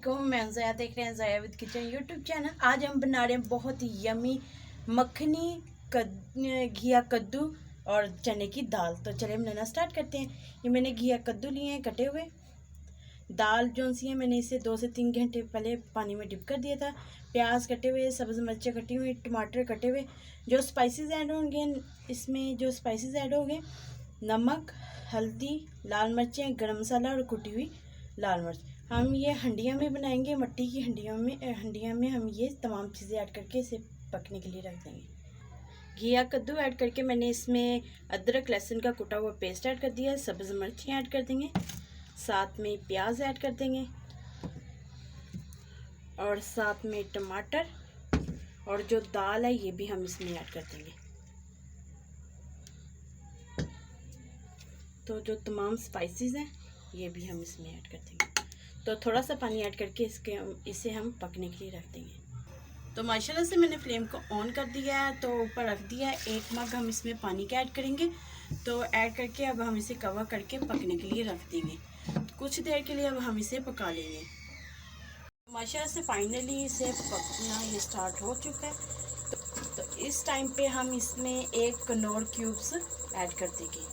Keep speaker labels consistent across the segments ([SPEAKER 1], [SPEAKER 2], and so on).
[SPEAKER 1] वालेकुम, मैं ज़या देख रहे हैं ज़या विद किचन यूट्यूब चैनल। आज हम बना रहे हैं बहुत ही यमी मखनी घिया कद्दू और चने की दाल। तो चलिए हम बनाना स्टार्ट करते हैं। ये मैंने घिया कद्दू लिए हैं कटे हुए। दाल जो सी है मैंने इसे 2 से 3 घंटे पहले पानी में डिप कर दिया था। प्याज कटे हुए, सब्ज़ मिर्चें कटी हुई, टमाटर कटे हुए। जो स्पाइसेस ऐड होंगे इसमें, जो स्पाइसेस ऐड होंगे, नमक, हल्दी, लाल मिर्चें, गरम मसाला और कुटी हुई लाल मिर्च। हम ये हंडिया में बनाएंगे, मट्टी की हंडिया में हम ये तमाम चीज़ें ऐड करके इसे पकने के लिए रख देंगे। घिया कद्दू ऐड करके मैंने इसमें अदरक लहसुन का कुटा हुआ पेस्ट ऐड कर दिया है। सब्ज़ मिर्चें ऐड कर देंगे, साथ में प्याज ऐड कर देंगे और साथ में टमाटर, और जो दाल है ये भी हम इसमें ऐड कर देंगे। तो जो तमाम स्पाइसेस हैं ये भी हम इसमें ऐड कर देंगे। तो थोड़ा सा पानी ऐड करके इसे हम पकने के लिए रख देंगे। तो माशाल्लाह से मैंने फ्लेम को ऑन कर दिया है, तो ऊपर रख दिया है। 1 मग हम इसमें पानी का ऐड करेंगे। तो ऐड करके अब हम इसे कवर करके पकने के लिए रख देंगे। कुछ देर के लिए अब हम इसे पका लेंगे। माशाल्लाह से फाइनली इसे पकना ये स्टार्ट हो चुका है। तो इस टाइम पे हम इसमें 1 कनौर क्यूब्स ऐड कर देंगे।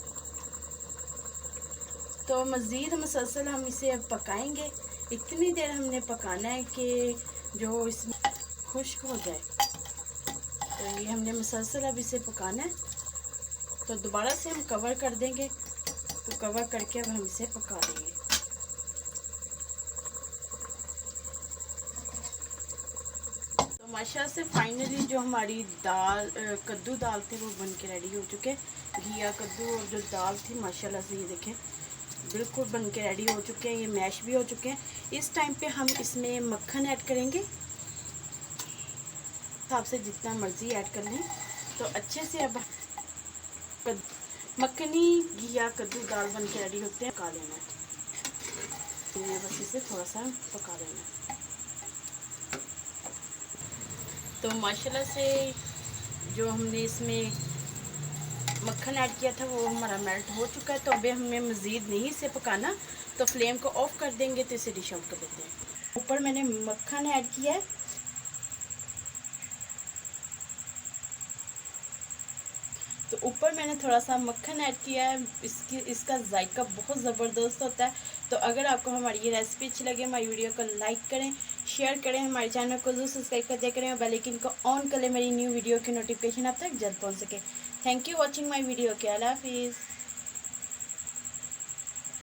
[SPEAKER 1] तो मज़ीद मुसलसल हम इसे अब पकाएंगे। इतनी देर हमने पकाना है कि जो इसमें खुश्क हो जाए। तो ये हमने मुसलसल अब इसे पकाना है। तो दोबारा से हम कवर कर देंगे। तो कवर करके अब हम इसे पका देंगे। तो माशाल्लाह से फाइनली जो हमारी दाल कद्दू दाल थी वो बन के रेडी हो चुके। घिया कद्दू और जो दाल थी माशाल्लाह से ये देखें बिल्कुल बन के रेडी हो चुके हैं। ये मैश भी हो चुके हैं। इस टाइम पे हम इसमें मक्खन ऐड करेंगे। हिसाब से जितना मर्ज़ी ऐड कर लें। तो अच्छे से अब मक्खनी घिया कद्दू दाल बन के रेडी होते हैं। पका लेना है, तो बस इसे थोड़ा सा पका लेना है। तो माशाल्लाह से जो हमने इसमें मक्खन ऐड किया था वो हमारा मेल्ट हो चुका है। तो अभी हमें मज़ीद नहीं इसे पकाना, तो फ्लेम को ऑफ कर देंगे। तो इसे डिश आउट कर देते हैं। ऊपर मैंने मक्खन ऐड किया है। तो ऊपर मैंने थोड़ा सा मक्खन ऐड किया है। इसका जायका बहुत ज़बरदस्त होता है। तो अगर आपको हमारी ये रेसिपी अच्छी लगे, हमारी वीडियो को लाइक करें, शेयर करें, हमारे चैनल को जरूर सब्सक्राइब कर दिया करें और बेल आइकन को ऑन कर लें, मेरी न्यू वीडियो की नोटिफिकेशन आप तक जल्द पहुँच सके। Thank you watching my video के। अल्लाह हाफिज़।